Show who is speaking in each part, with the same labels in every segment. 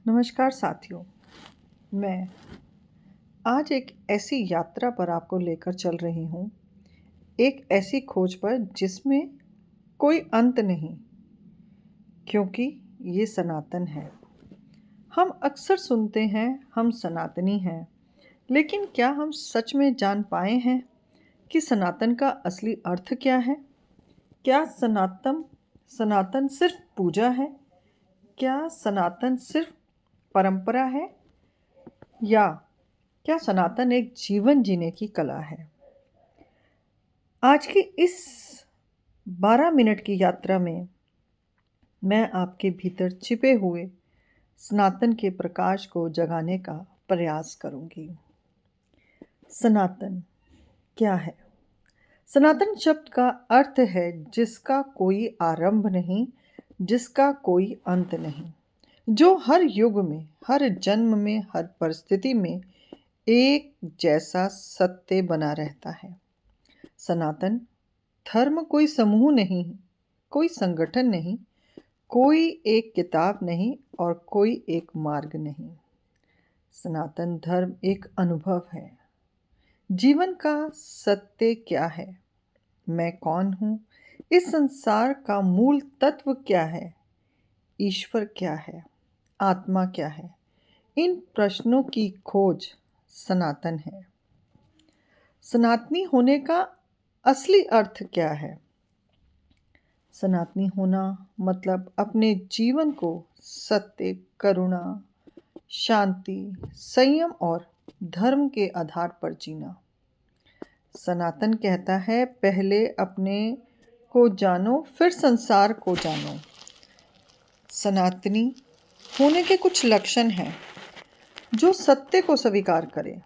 Speaker 1: नमस्कार साथियों। मैं आज एक ऐसी यात्रा पर आपको लेकर चल रही हूँ, एक ऐसी खोज पर जिसमें कोई अंत नहीं, क्योंकि ये सनातन है। हम अक्सर सुनते हैं हम सनातनी हैं, लेकिन क्या हम सच में जान पाए हैं कि सनातन का असली अर्थ क्या है? क्या सनातन सनातन सिर्फ पूजा है? क्या सनातन सिर्फ परंपरा है, या क्या सनातन एक जीवन जीने की कला है? आज की इस 12 मिनट की यात्रा में मैं आपके भीतर छिपे हुए सनातन के प्रकाश को जगाने का प्रयास करूंगी। सनातन क्या है? सनातन शब्द का अर्थ है जिसका कोई आरंभ नहीं, जिसका कोई अंत नहीं, जो हर युग में, हर जन्म में, हर परिस्थिति में एक जैसा सत्य बना रहता है। सनातन धर्म कोई समूह नहीं, कोई संगठन नहीं, कोई एक किताब नहीं और कोई एक मार्ग नहीं। सनातन धर्म एक अनुभव है। जीवन का सत्य क्या है? मैं कौन हूँ? इस संसार का मूल तत्व क्या है? ईश्वर क्या है? आत्मा क्या है? इन प्रश्नों की खोज सनातन है। सनातनी होने का असली अर्थ क्या है? सनातनी होना मतलब अपने जीवन को सत्य, करुणा, शांति, संयम और धर्म के आधार पर जीना। सनातन कहता है, पहले अपने को जानो, फिर संसार को जानो। सनातनी होने के कुछ लक्षण हैं। जो सत्य को स्वीकार करे,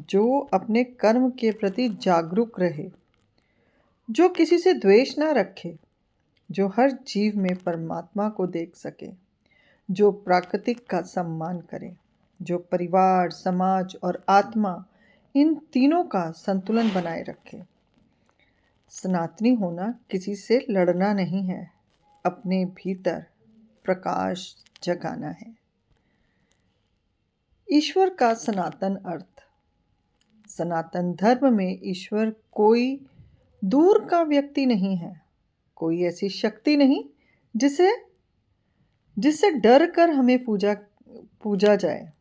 Speaker 1: जो अपने कर्म के प्रति जागरूक रहे, जो किसी से द्वेष ना रखे, जो हर जीव में परमात्मा को देख सके, जो प्राकृतिक का सम्मान करे, जो परिवार, समाज और आत्मा इन तीनों का संतुलन बनाए रखे। सनातनी होना किसी से लड़ना नहीं है, अपने भीतर प्रकाश जगाना है। ईश्वर का सनातन अर्थ। सनातन धर्म में ईश्वर कोई दूर का व्यक्ति नहीं है, कोई ऐसी शक्ति नहीं जिससे डर कर हमें पूजा जाए।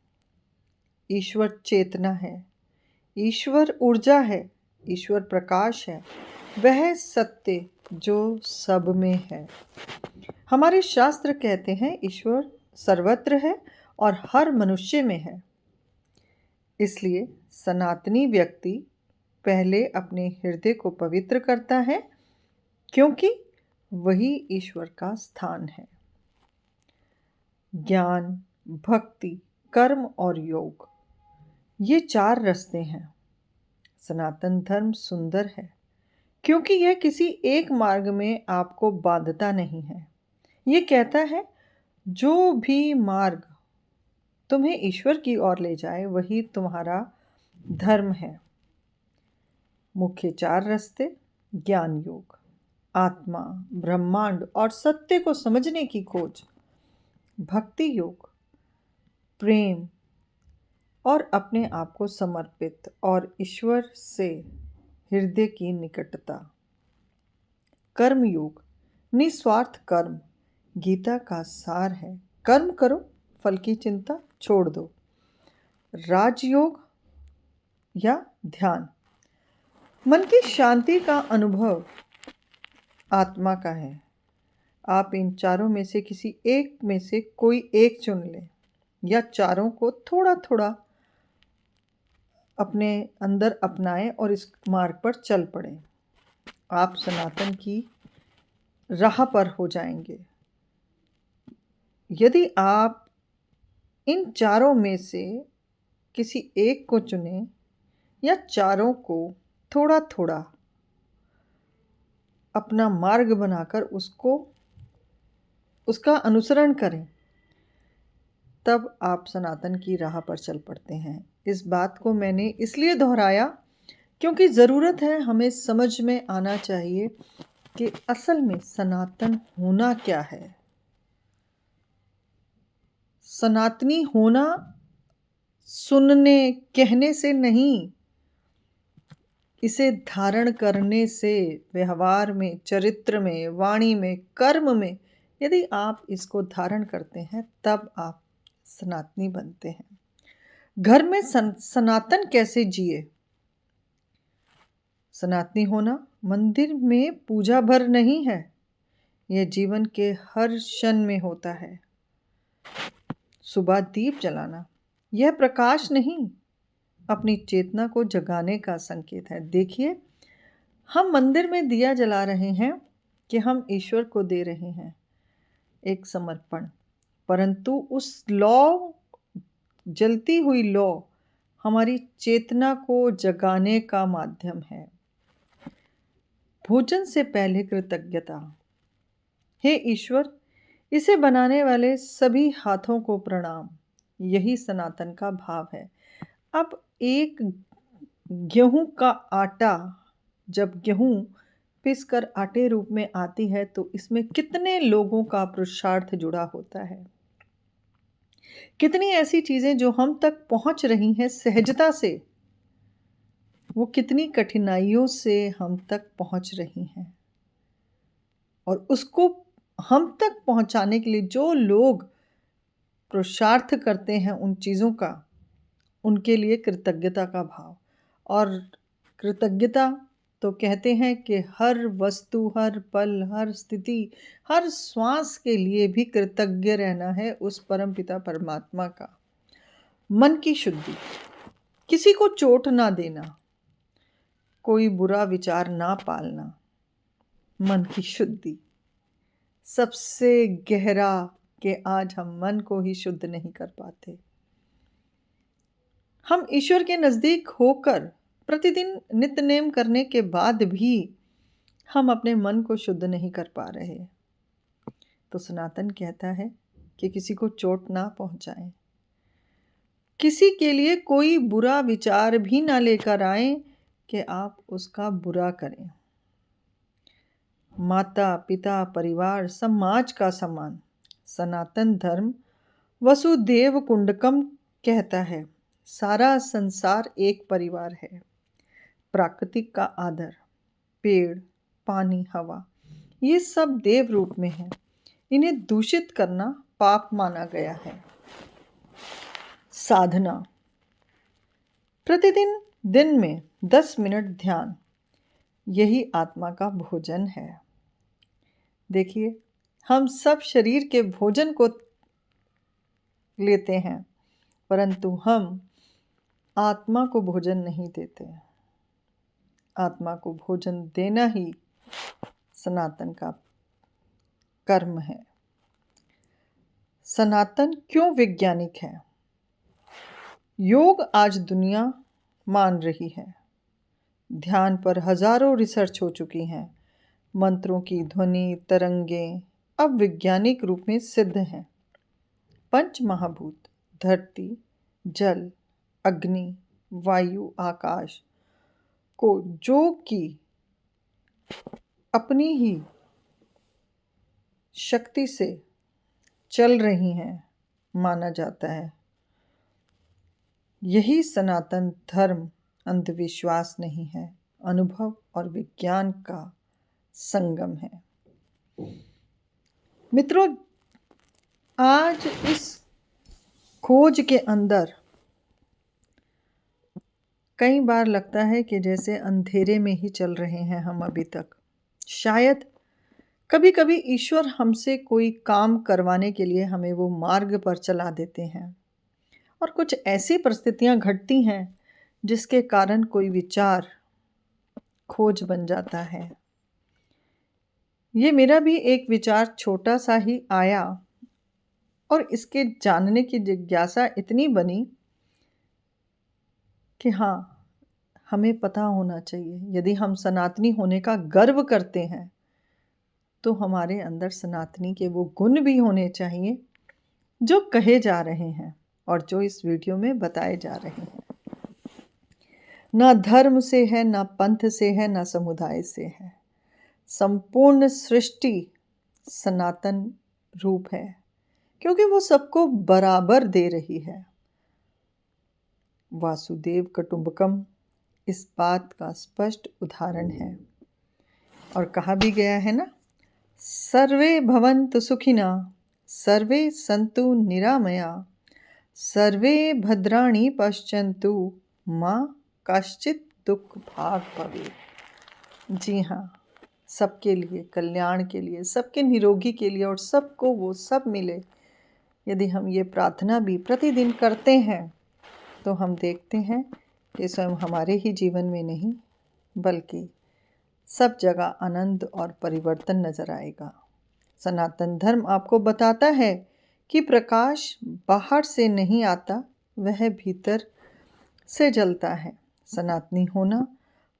Speaker 1: ईश्वर चेतना है, ईश्वर ऊर्जा है, ईश्वर प्रकाश है, वह सत्य जो सब में है। हमारे शास्त्र कहते हैं ईश्वर सर्वत्र है और हर मनुष्य में है। इसलिए सनातनी व्यक्ति पहले अपने हृदय को पवित्र करता है, क्योंकि वही ईश्वर का स्थान है। ज्ञान, भक्ति, कर्म और योग, ये 4 रास्ते हैं। सनातन धर्म सुंदर है क्योंकि यह किसी एक मार्ग में आपको बांधता नहीं है। ये कहता है, जो भी मार्ग तुम्हें ईश्वर की ओर ले जाए वही तुम्हारा धर्म है। मुख्य 4 रास्ते: ज्ञान योग, आत्मा, ब्रह्मांड और सत्य को समझने की खोज; भक्ति योग, प्रेम और अपने आप को समर्पित और ईश्वर से हृदय की निकटता; कर्म योग, निस्वार्थ कर्म, गीता का सार है, कर्म करो, फल की चिंता छोड़ दो; राजयोग या ध्यान, मन की शांति का अनुभव आत्मा का है। आप इन चारों में से किसी एक में से कोई एक चुन लें, या चारों को थोड़ा थोड़ा अपने अंदर अपनाएं और इस मार्ग पर चल पड़ें। आप सनातन की राह पर हो जाएंगे। यदि आप इन चारों में से किसी एक को चुनें या चारों को थोड़ा थोड़ा अपना मार्ग बनाकर उसका अनुसरण करें, तब आप सनातन की राह पर चल पड़ते हैं। इस बात को मैंने इसलिए दोहराया क्योंकि ज़रूरत है, हमें समझ में आना चाहिए कि असल में सनातन होना क्या है। सनातनी होना सुनने कहने से नहीं, इसे धारण करने से, व्यवहार में, चरित्र में, वाणी में, कर्म में यदि आप इसको धारण करते हैं तब आप सनातनी बनते हैं। घर में सनातन कैसे जिए? सनातनी होना मंदिर में पूजा भर नहीं है, यह जीवन के हर क्षण में होता है। सुबह दीप जलाना यह प्रकाश नहीं, अपनी चेतना को जगाने का संकेत है। देखिए, हम मंदिर में दिया जला रहे हैं कि हम ईश्वर को दे रहे हैं एक समर्पण, परंतु उस जलती हुई लौ हमारी चेतना को जगाने का माध्यम है। भोजन से पहले कृतज्ञता। हे ईश्वर, इसे बनाने वाले सभी हाथों को प्रणाम। यही सनातन का भाव है। अब एक गेहूं का आटा, जब गेहूं पिसकर आटे रूप में आती है तो इसमें कितने लोगों का पुरुषार्थ जुड़ा होता है। कितनी ऐसी चीजें जो हम तक पहुंच रही हैं सहजता से, वो कितनी कठिनाइयों से हम तक पहुंच रही हैं। और उसको हम तक पहुंचाने के लिए जो लोग पुरुषार्थ करते हैं उन चीज़ों का, उनके लिए कृतज्ञता का भाव। और कृतज्ञता तो कहते हैं कि हर वस्तु, हर पल, हर स्थिति, हर श्वास के लिए भी कृतज्ञ रहना है उस परमपिता परमात्मा का। मन की शुद्धि। किसी को चोट ना देना, कोई बुरा विचार ना पालना, मन की शुद्धि सबसे गहरा कि आज हम मन को ही शुद्ध नहीं कर पाते। हम ईश्वर के नज़दीक होकर प्रतिदिन नित्य नेम करने के बाद भी हम अपने मन को शुद्ध नहीं कर पा रहे। तो सनातन कहता है कि किसी को चोट ना पहुंचाएं, किसी के लिए कोई बुरा विचार भी ना लेकर आए कि आप उसका बुरा करें। माता पिता परिवार समाज का सम्मान। सनातन धर्म वसुदेव कुंडकम कहता है, सारा संसार एक परिवार है। प्राकृतिक का आदर, पेड़, पानी, हवा, ये सब देव रूप में है। इन्हें दूषित करना पाप माना गया है। साधना। प्रतिदिन दिन में 10 मिनट ध्यान, यही आत्मा का भोजन है। देखिए, हम सब शरीर के भोजन को लेते हैं, परंतु हम आत्मा को भोजन नहीं देते। आत्मा को भोजन देना ही सनातन का कर्म है। सनातन क्यों वैज्ञानिक है? योग आज दुनिया मान रही है। ध्यान पर हजारों रिसर्च हो चुकी हैं। मंत्रों की ध्वनि, तरंगें अब वैज्ञानिक रूप में सिद्ध हैं। पंच महाभूत, धरती, जल, अग्नि, वायु, आकाश को जो कि अपनी ही शक्ति से चल रही हैं माना जाता है। यही सनातन धर्म अंधविश्वास नहीं है, अनुभव और विज्ञान का संगम है। मित्रों, आज इस खोज के अंदर कई बार लगता है कि जैसे अंधेरे में ही चल रहे हैं हम अभी तक। शायद कभी कभी ईश्वर हमसे कोई काम करवाने के लिए हमें वो मार्ग पर चला देते हैं, और कुछ ऐसी परिस्थितियां घटती हैं जिसके कारण कोई विचार खोज बन जाता है। ये मेरा भी एक विचार छोटा सा ही आया और इसके जानने की जिज्ञासा इतनी बनी कि हाँ, हमें पता होना चाहिए, यदि हम सनातनी होने का गर्व करते हैं तो हमारे अंदर सनातनी के वो गुण भी होने चाहिए जो कहे जा रहे हैं और जो इस वीडियो में बताए जा रहे हैं। ना धर्म से है, ना पंथ से है, ना समुदाय से है। संपूर्ण सृष्टि सनातन रूप है। क्योंकि वो सबको बराबर दे रही है। वासुदेव कुटुंबकम इस बात का स्पष्ट उदाहरण है। और कहा भी गया है ना, सर्वे भवन्तु सुखिनः, सर्वे सन्तु निरामया, सर्वे भद्राणि पश्यन्तु, माँ कश्चित् दुख भाग भवेत्। जी हाँ, सबके लिए, कल्याण के लिए, सबके निरोगी के लिए और सबको वो सब मिले, यदि हम ये प्रार्थना भी प्रतिदिन करते हैं तो हम देखते हैं कि स्वयं हमारे ही जीवन में नहीं बल्कि सब जगह आनंद और परिवर्तन नजर आएगा। सनातन धर्म आपको बताता है कि प्रकाश बाहर से नहीं आता, वह भीतर से जलता है। सनातनी होना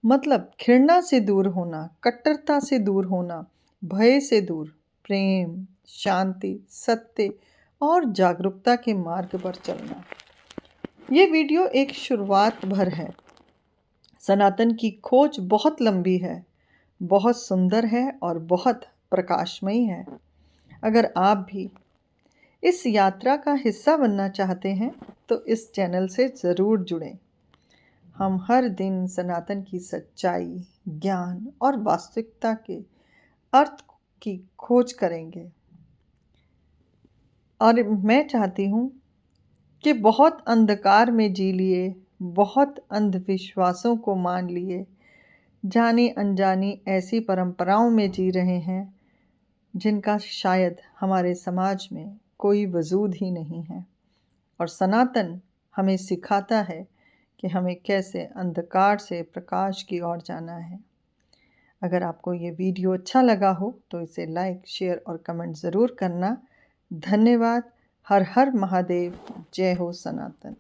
Speaker 1: मतलब घृणा से दूर होना, कट्टरता से दूर होना, भय से दूर, प्रेम, शांति, सत्य और जागरूकता के मार्ग पर चलना। ये वीडियो एक शुरुआत भर है। सनातन की खोज बहुत लंबी है, बहुत सुंदर है और बहुत प्रकाशमयी है। अगर आप भी इस यात्रा का हिस्सा बनना चाहते हैं तो इस चैनल से ज़रूर जुड़ें। हम हर दिन सनातन की सच्चाई, ज्ञान और वास्तविकता के अर्थ की खोज करेंगे। और मैं चाहती हूँ कि बहुत अंधकार में जी लिए, बहुत अंधविश्वासों को मान लिए, जानी अनजानी ऐसी परंपराओं में जी रहे हैं जिनका शायद हमारे समाज में कोई वजूद ही नहीं है। और सनातन हमें सिखाता है कि हमें कैसे अंधकार से प्रकाश की ओर जाना है। अगर आपको ये वीडियो अच्छा लगा हो तो इसे लाइक, शेयर और कमेंट ज़रूर करना। धन्यवाद। हर हर महादेव। जय हो सनातन।